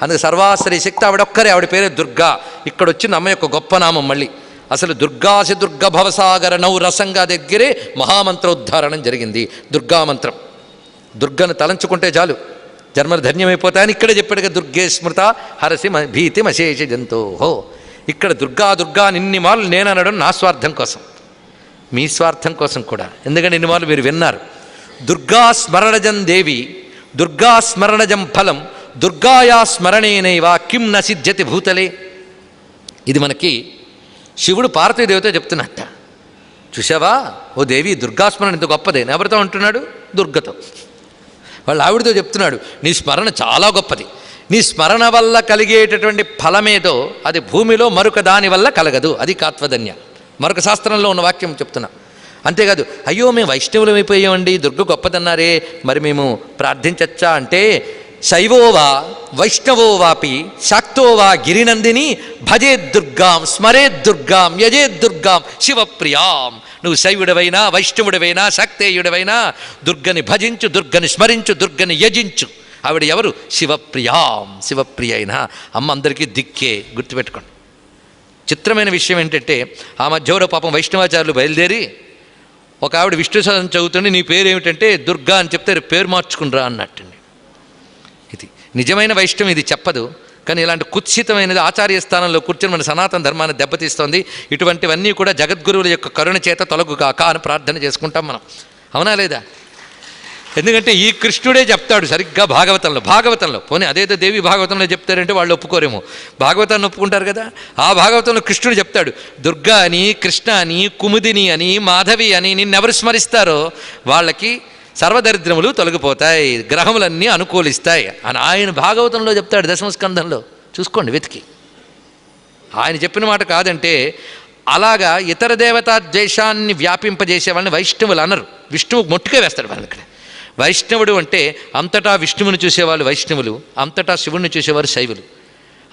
అందుకే సర్వాశ్రయ శక్తి ఆవిడొక్కరే, ఆవిడ పేరే దుర్గా. ఇక్కడ వచ్చింది అమ్మ యొక్క గొప్ప నామం. మళ్ళీ అసలు దుర్గాసి దుర్గ భవసాగర నౌ రసంగా దగ్గరే మహామంత్రోద్ధారణం జరిగింది. దుర్గామంత్రం. దుర్గను తలంచుకుంటే చాలు జన్మలు ధన్యమైపోతాయని ఇక్కడే చెప్పాడుగా. దుర్గే స్మృత హరసి భీతి మశేష జంతోహో. ఇక్కడ దుర్గా దుర్గా నిన్ని మార్లు నేను అనడం నా స్వార్థం కోసం, మీ స్వార్థం కోసం కూడా. ఎందుకంటే ఇన్ని మార్లు మీరు విన్నారు. దుర్గా స్మరణజం దేవి దుర్గా స్మరణజం ఫలం దుర్గాయా స్మరణేనైవ కిం న సిద్ధ్యతి భూతలే. ఇది మనకి శివుడు పార్వతీదేవితో చెప్తున్నట్ట. చూసావా ఓ దేవి, దుర్గాస్మరణ ఇంత గొప్పదే. ఎవరితో అంటున్నాడు? దుర్గతో. వాళ్ళు ఆవిడతో చెప్తున్నాడు, నీ స్మరణ చాలా గొప్పది. నీ స్మరణ వల్ల కలిగేటటువంటి ఫలమేదో అది భూమిలో మరొక దాని వల్ల కలగదు. అది కాత్వధన్య. మరొక శాస్త్రంలో ఉన్న వాక్యం చెప్తున్నా. అంతేకాదు, అయ్యో మేము వైష్ణవులం అయిపోయామండి, దుర్గ గొప్పదన్నారే, మరి మేము ప్రార్థించచ్చా అంటే, శైవోవా వైష్ణవోవాపి శాక్తోవా గిరినందిని భజేద్దుర్గాం స్మరేద్దుర్గాం యజేద్దుర్గాం శివప్రియాం. నువ్వు శైవుడివైనా వైష్ణవుడివైనా శాక్తేయుడివైనా దుర్గని భజించు, దుర్గని స్మరించు, దుర్గని యజించు. ఆవిడ ఎవరు? శివప్రియాం. శివప్రియ అయినా అమ్మ అందరికీ దిక్కే. గుర్తుపెట్టుకోండి. చిత్రమైన విషయం ఏంటంటే, ఆ మధ్యవరో పాపం వైష్ణవాచార్యులు బయలుదేరి ఒక ఆవిడ విష్ణు సహస్రం చదువుతుంటే, నీ పేరు ఏమిటంటే దుర్గా అని చెప్తే పేరు మార్చుకునిరా అన్నట్టండి. ఇది నిజమైన వైష్ణవం. ఇది చెప్పదు. కానీ ఇలాంటి కుత్సితమైనది ఆచార్య స్థానంలో కూర్చొని మన సనాతన ధర్మాన్ని దెబ్బతీస్తోంది. ఇటువంటివన్నీ కూడా జగద్గురువుల యొక్క కరుణ చేత తొలగుగాక అని ప్రార్థన చేసుకుంటాం మనం. అవునా లేదా? ఎందుకంటే ఈ కృష్ణుడే చెప్తాడు సరిగ్గా భాగవతంలో పోనీ అదేదో దేవి భాగవతంలో చెప్తారంటే వాళ్ళు ఒప్పుకోరేమో. భాగవతాన్ని ఒప్పుకుంటారు కదా. ఆ భాగవతంలో కృష్ణుడు చెప్తాడు, దుర్గా అని, కృష్ణ అని, కుముదిని అని, మాధవి అని నిన్నెవరు స్మరిస్తారో వాళ్ళకి సర్వదరిద్రములు తొలగిపోతాయి, గ్రహములన్నీ అనుకూలిస్తాయి అని ఆయన భాగవతంలో చెప్తాడు. దశమస్కంధంలో చూసుకోండి వెతికి. ఆయన చెప్పిన మాట కాదంటే, అలాగా ఇతర దేవతా ద్వేషాన్ని వ్యాపింపజేసే వాళ్ళని వైష్ణవులు అనరు. విష్ణువుకు మొట్టుకే వేస్తాడు వాళ్ళని. ఇక్కడ వైష్ణవుడు అంటే అంతటా విష్ణువుని చూసేవాళ్ళు వైష్ణవులు, అంతటా శివుణ్ణి చూసేవారు శైవులు.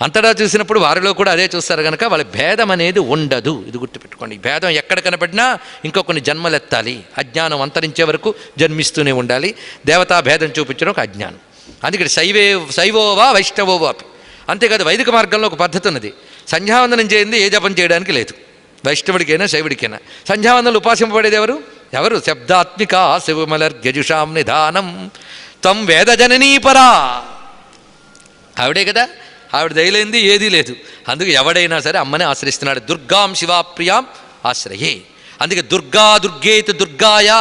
అంతటా చూసినప్పుడు వారిలో కూడా అదే చూస్తారు కనుక వాళ్ళ భేదం అనేది ఉండదు. ఇది గుర్తుపెట్టుకోండి. భేదం ఎక్కడ కనపడినా ఇంకో కొన్ని జన్మలెత్తాలి. అజ్ఞానం అంతరించే వరకు జన్మిస్తూనే ఉండాలి. దేవతా భేదం చూపించడం ఒక అజ్ఞానం. అందుకని శైవోవా వైష్ణవోవాపి. అంతేకాదు వైదిక మార్గంలో ఒక పద్ధతి ఉన్నది. సంధ్యావందనం చేయండి ఏ జపం చేయడానికి లేదు, వైష్ణవుడికైనా శైవుడికైనా. సంధ్యావందనలు ఉపాసింపబడేది ఎవరు? శబ్దాత్మిక శివమలర్గజుషాం నిధానం త్వం వేదజననీపరా. ఆవిడే కదా. ఆవిడ దయలేంది ఏదీ లేదు. అందుకే ఎవడైనా సరే అమ్మనే ఆశ్రయిస్తున్నాడు. దుర్గాం శివాప్రియాం ఆశ్రయే. అందుకే దుర్గేతు దుర్గాయా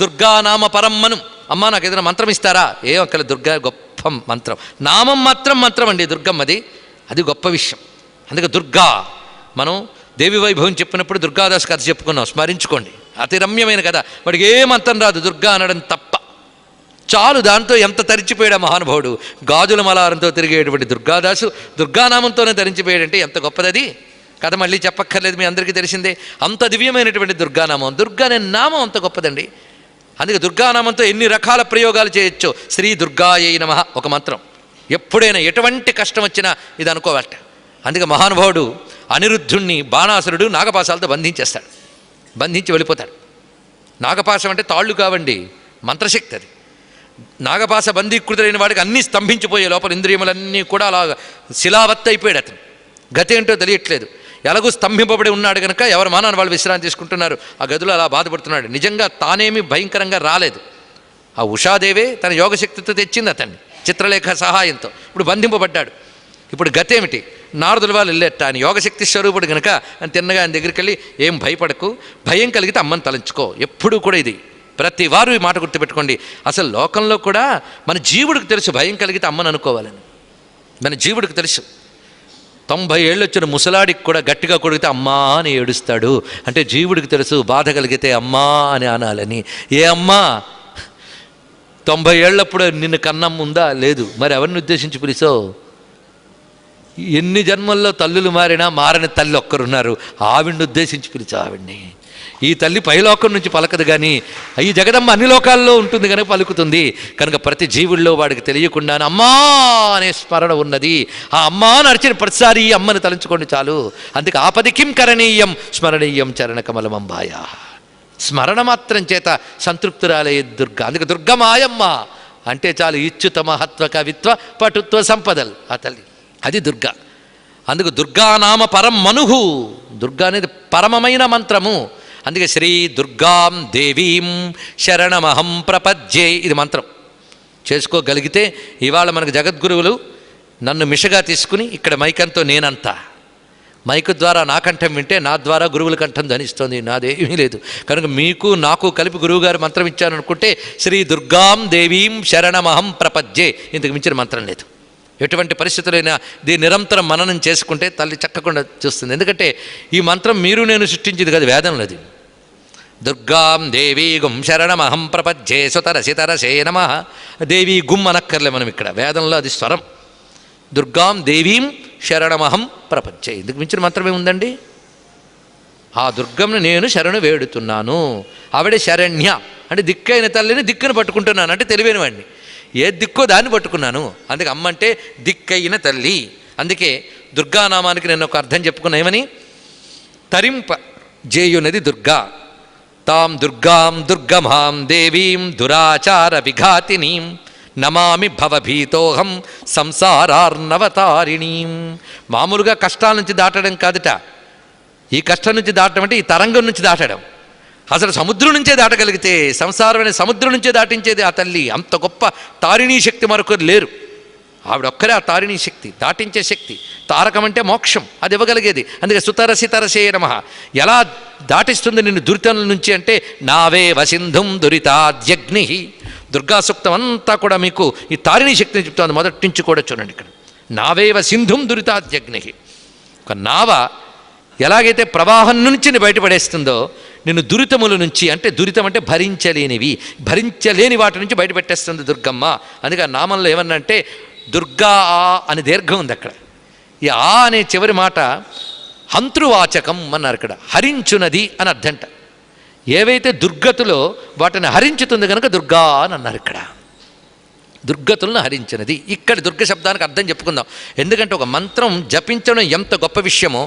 దుర్గానామ పరమ్మను. అమ్మ నాకు ఏదైనా మంత్రం ఇస్తారా? అక్కడ దుర్గా గొప్ప మంత్రం. నామం మంత్రం అండి దుర్గమ్మది. అది గొప్ప విషయం. అందుకే దుర్గా. మనం దేవి వైభవం చెప్పినప్పుడు దుర్గాదాస్ కథ చెప్పుకున్నాం, స్మరించుకోండి. అతి రమ్యమైన కథ. వాడికి ఏ మంత్రం రాదు, దుర్గా అనడం తప్ప. చాలు దాంతో ఎంత తరించిపోయాడు మహానుభావుడు. గాజుల మలారంతో తిరిగేటువంటి దుర్గాదాసు దుర్గానామంతోనే తరించిపోయాడంటే ఎంత గొప్పదది. కథ మళ్ళీ చెప్పక్కర్లేదు, మీ అందరికీ తెలిసిందే. అంత దివ్యమైనటువంటి దుర్గానామం. దుర్గా అనే నామం అంత గొప్పదండి. అందుకే దుర్గానామంతో ఎన్ని రకాల ప్రయోగాలు చేయొచ్చో. శ్రీ దుర్గాయై నమః ఒక మంత్రం. ఎప్పుడైనా ఎటువంటి కష్టం వచ్చినా ఇది అనుకోవాలట. అందుకే మహానుభావుడు అనిరుద్ధుణ్ణి బాణాసురుడు నాగపాశాలతో బంధించి వెళ్ళిపోతాడు. నాగపాశం అంటే తాళ్ళు కావండి, మంత్రశక్తి అది. నాగపాశ బందీకృతులైన వాడికి అన్నీ స్తంభించిపోయే లోపల ఇంద్రియములన్నీ కూడా అలా శిలావత్ అయిపోయాడు అతను. గతి ఏంటో తెలియట్లేదు. ఎలాగూ స్తంభింపబడి ఉన్నాడు కనుక ఎవరి మానాన్ని వాళ్ళు విశ్రాంతి తీసుకుంటున్నారు. ఆ గదిలో అలా బాధపడుతున్నాడు. నిజంగా తానేమీ భయంకరంగా రాలేదు. ఆ ఉషాదేవే తన యోగశక్తితో తెచ్చింది అతన్ని చిత్రలేఖ సహాయంతో. ఇప్పుడు బంధింపబడ్డాడు. ఇప్పుడు గతి ఏమిటి? నారదుల వాళ్ళు వెళ్ళేట. ఆయన యోగశక్తి స్వరూపుడు కనుక అని తిన్నగా ఆయన దగ్గరికి వెళ్ళి, ఏం భయపడకు, భయం కలిగితే అమ్మని తలంచుకో. ఎప్పుడూ కూడా ఇది ప్రతి వారు ఈ మాట గుర్తుపెట్టుకోండి. అసలు లోకంలో కూడా మన జీవుడికి తెలుసు భయం కలిగితే అమ్మని అనుకోవాలని. మన జీవుడికి తెలుసు. 90 ఏళ్ళు వచ్చిన ముసలాడికి కూడా గట్టిగా కొడిగితే అమ్మా అని ఏడుస్తాడు. అంటే జీవుడికి తెలుసు బాధ కలిగితే అమ్మా అని అనాలని. ఏ అమ్మా 90 ఏళ్ళప్పుడు నిన్ను కన్నమ్మ ఉందా? లేదు. మరి ఎవరిని ఉద్దేశించి పిలిచావు? ఎన్ని జన్మల్లో తల్లులు మారని తల్లి ఒక్కరున్నారు. ఆవిడ్ని ఉద్దేశించి పిలిచావు ఆవిడ్ని. ఈ తల్లి పైలోకం నుంచి పలకదు, కానీ ఈ జగదమ్మ అన్ని లోకాల్లో ఉంటుంది కనుక పలుకుతుంది. కనుక ప్రతి జీవుల్లో వాడికి తెలియకుండానే అమ్మా అనే స్మరణ ఉన్నది. ఆ అమ్మా నడిచిన ప్రతిసారి ఈ అమ్మని తలంచుకోండి చాలు. అందుకే ఆపది కిం కరణీయం స్మరణీయం చరణ కమలమంబాయ. స్మరణ మాత్రం చేత సంతృప్తురాలే దుర్గా. అందుకే దుర్గమాయమ్మ అంటే చాలు. ఇచ్చుత మహత్వ కవిత్వ పటుత్వ సంపదలు ఆ తల్లి. అది దుర్గా. అందుకు దుర్గానామ పరం మనుహు. దుర్గా అనేది పరమమైన మంత్రము. అందుకే శ్రీ దుర్గాం దేవీం శరణమహం ప్రపద్యే ఇది మంత్రం చేసుకోగలిగితే ఇవాళ మనకు జగద్గురువులు నన్ను మిషగా తీసుకుని ఇక్కడ మైకంతో నేనంతా, మైకు ద్వారా నా కంఠం వింటే నా ద్వారా గురువుల కంఠం ధ్వనిస్తోంది, నాదేమీ లేదు. కనుక మీకు నాకు కలిపి గురువుగారు మంత్రం ఇచ్చారనుకుంటే శ్రీ దుర్గాం దేవీం శరణమహం ప్రపద్యే, ఇంతకు మించిన మంత్రం లేదు. ఎటువంటి పరిస్థితులైనా దీన్ని నిరంతరం మననం చేసుకుంటే తల్లి చక్కకుండా చూస్తుంది. ఎందుకంటే ఈ మంత్రం మీరు నేను సృష్టించింది కదా, వేదంలో అది. దుర్గాం దేవీ గుం శరణమహం ప్రపద్యే సుతరసితరసే నమః. దేవీ గుమ్ అనక్కర్లే మనం, ఇక్కడ వేదంలో అది స్వరం. దుర్గాం దేవీం శరణమహం ప్రపంచే, ఇందుకు మించిన మంత్రమే ఉందండి. ఆ దుర్గంను నేను శరణు వేడుతున్నాను. ఆవిడే శరణ్య అంటే దిక్కైన తల్లిని దిక్కును పట్టుకుంటున్నాను అంటే తెలివైన వాడిని. ఏ దిక్కో దాన్ని పట్టుకున్నాను. అందుకే అమ్మ అంటే దిక్కైన తల్లి. అందుకే దుర్గానామానికి నేను ఒక అర్థం చెప్పుకున్నా, ఏమని? తరింప జేయునది దుర్గా. తాం దుర్గాం దుర్గమాం దేవీం దురాచార విఘాతినీం నమామి భవభీతోహం సంసారార్ణవతారిణీం. మామూలుగా కష్టాల నుంచి దాటడం కాదుట. ఈ కష్టం నుంచి దాటడం అంటే ఈ తరంగం నుంచి దాటడం. అసలు సముద్రం నుంచే దాటగలిగితే, సంసారం అనే సముద్రం నుంచే దాటించేది ఆ తల్లి. అంత గొప్ప తారిణీ శక్తి మరొకరు లేరు. ఆవిడొక్కరే ఆ తారిణీ శక్తి, దాటించే శక్తి. తారకం అంటే మోక్షం, అది ఇవ్వగలిగేది. అందుకే సుతరసితరసే నమః. ఎలా దాటిస్తుంది నిన్ను దురితముల నుంచి అంటే నావే వసింధుం దురితాద్యగ్ని. దుర్గా సూక్తం అంతా కూడా మీకు ఈ తారిణీ శక్తిని చెప్తుంది. మొదటి నుంచి కూడా చూడండి ఇక్కడ, నావేవ సింధుం దురితాద్యగ్ని. ఒక నావ ఎలాగైతే ప్రవాహం నుంచి బయటపడేస్తుందో నిన్ను దురితముల నుంచి, అంటే దురితం అంటే భరించలేనివి, భరించలేని వాటి నుంచి బయటపెట్టేస్తుంది దుర్గమ్మ. అందుకే ఆ నామంలో ఏమన్నా అంటే దుర్గా అని దీర్ఘం ఉంది అక్కడ. ఈ ఆ అనే చివరి మాట హంతృవాచకం అన్నారు ఇక్కడ, హరించునది అని అర్థంట. ఏవైతే దుర్గతులో వాటిని హరించుతుంది కనుక దుర్గా అని అన్నారు ఇక్కడ. దుర్గతులను హరించినది. ఇక్కడ దుర్గ శబ్దానికి అర్థం చెప్పుకుందాం. ఎందుకంటే ఒక మంత్రం జపించడం ఎంత గొప్ప విషయమో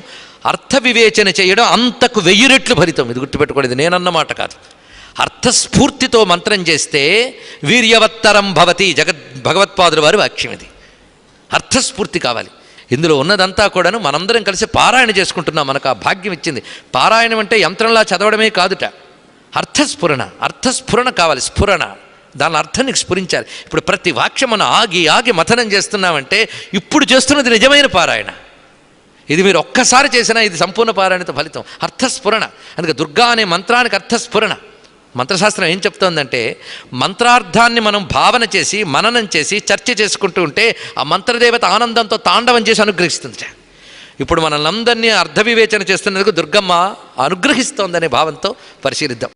అర్థ వివేచన చేయడం అంతకు 1000 రెట్లు ఫలితం. ఇది గుర్తుపెట్టుకోలేదు, నేనన్నమాట కాదు. అర్థస్ఫూర్తితో మంత్రం చేస్తే వీర్యవత్తరం భవతి, భగవత్పాదుల వారి వాక్యం ఇది. అర్థస్ఫూర్తి కావాలి. ఇందులో ఉన్నదంతా కూడాను మనందరం కలిసి పారాయణ చేసుకుంటున్నాం. మనకు ఆ భాగ్యం ఇచ్చింది. పారాయణం అంటే యంత్రంలా చదవడమే కాదుట, అర్థస్ఫురణ కావాలి. స్ఫురణ, దాని అర్థం నీకు స్ఫురించాలి. ఇప్పుడు ప్రతి వాక్యం మనం ఆగి ఆగి మథనం చేస్తున్నామంటే ఇప్పుడు చేస్తున్నది నిజమైన పారాయణ. ఇది మీరు ఒక్కసారి చేసినా ఇది సంపూర్ణ పారాయణతో ఫలితం, అర్థస్ఫురణ. అందుకే దుర్గా అనే మంత్రానికి అర్థస్ఫురణ. మంత్రశాస్త్రం ఏం చెప్తోందంటే మంత్రార్థాన్ని మనం భావన చేసి మననం చేసి చర్చ చేసుకుంటూ ఉంటే ఆ మంత్రదేవత ఆనందంతో తాండవం చేసి అనుగ్రహిస్తుంది. ఇప్పుడు మనల్ని అందరినీ అర్థ వివేచన చేస్తున్నందుకు దుర్గమ్మ అనుగ్రహిస్తోందనే భావంతో పరిశీలిద్దాం.